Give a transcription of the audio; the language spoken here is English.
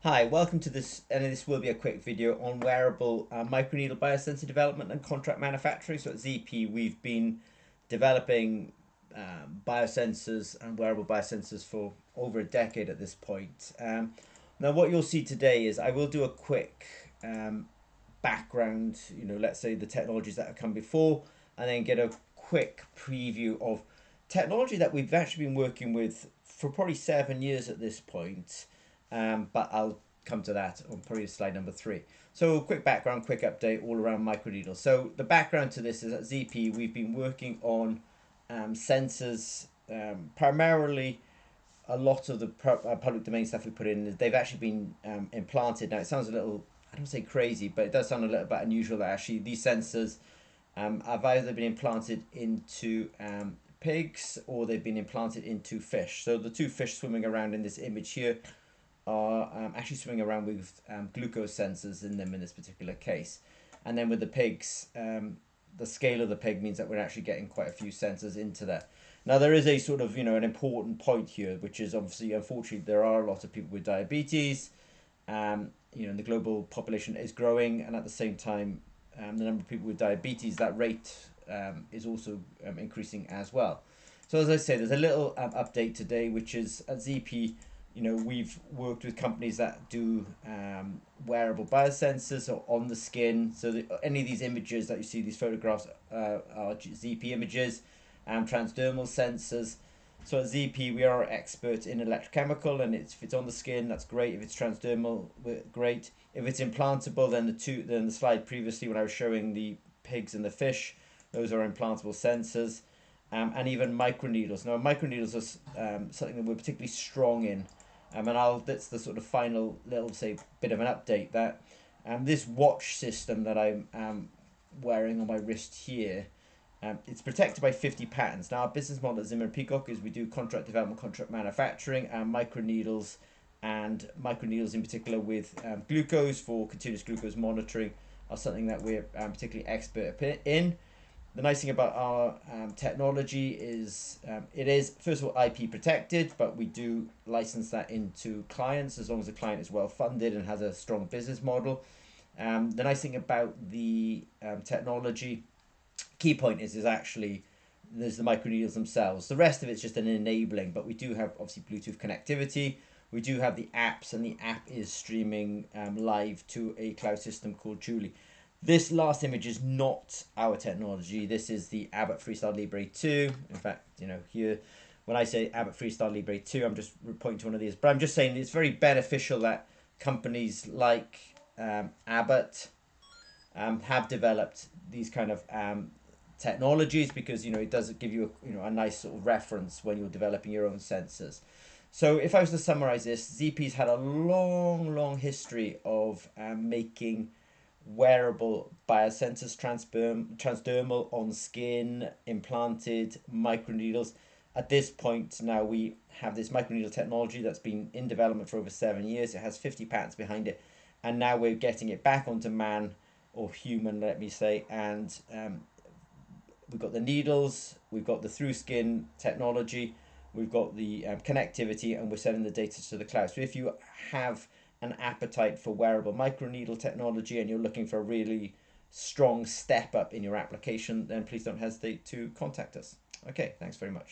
Hi, welcome to this, and this will be a quick video on wearable microneedle biosensor development and contract manufacturing. So at ZP, we've been developing biosensors and wearable biosensors for over a decade at this point. Now, what you'll see today is I will do a quick background, let's say the technologies that have come before, and then get a quick preview of technology that we've actually been working with for probably 7 years at this point. But I'll come to that on probably slide number 3. So quick background, quick update all around microneedles. So the background to this is at ZP we've been working on sensors, primarily a lot of the public domain stuff we put in, they've actually been implanted. Now it sounds a little, I don't say crazy, but it does sound a little bit unusual that actually these sensors have either been implanted into pigs or they've been implanted into fish. So the two fish swimming around in this image here are actually swimming around with glucose sensors in them in this particular case. And then with the pigs, the scale of the pig means that we're actually getting quite a few sensors into there. Now there is a sort of, an important point here, which is obviously, unfortunately, there are a lot of people with diabetes. And the global population is growing, and at the same time, the number of people with diabetes, that rate is also increasing as well. So as I say, there's a little update today, which is at ZP, we've worked with companies that do wearable biosensors or on the skin. So any of these images that you see, these photographs are ZP images, transdermal sensors. So at ZP, we are experts in electrochemical, and if it's on the skin, that's great. If it's transdermal, great. If it's implantable, then the slide previously when I was showing the pigs and the fish, those are implantable sensors. And even microneedles. Now, microneedles are something that we're particularly strong in. That's the sort of final little, say, bit of an update that this watch system that I'm wearing on my wrist here, it's protected by 50 patents. Now, our business model at Zimmer and Peacock is we do contract development, contract manufacturing, and microneedles in particular with glucose for continuous glucose monitoring are something that we're particularly expert in. The nice thing about our technology is it is, first of all, IP protected, but we do license that into clients as long as the client is well funded and has a strong business model. The nice thing about the technology, key point is actually there's the microneedles themselves. The rest of it's just an enabling, but we do have obviously Bluetooth connectivity. We do have the apps, and the app is streaming live to a cloud system called Julie. This last image is not our technology. This is the Abbott Freestyle Libre 2. In fact, here, when I say Abbott Freestyle Libre 2, I'm just pointing to one of these. But I'm just saying it's very beneficial that companies like Abbott have developed these kind of technologies, because it does give you a nice sort of reference when you're developing your own sensors. So if I was to summarize this, ZP's had a long history of making wearable biosensors, transdermal, on skin, implanted, microneedles. At this point now we have this microneedle technology that's been in development for over 7 years. It has 50 patents behind it, and now we're getting it back onto man, or human, let me say, and we've got the needles, we've got the through skin technology, we've got the connectivity, and we're sending the data to the cloud. So if you have an appetite for wearable microneedle technology and you're looking for a really strong step up in your application, then please don't hesitate to contact us. Okay, thanks very much.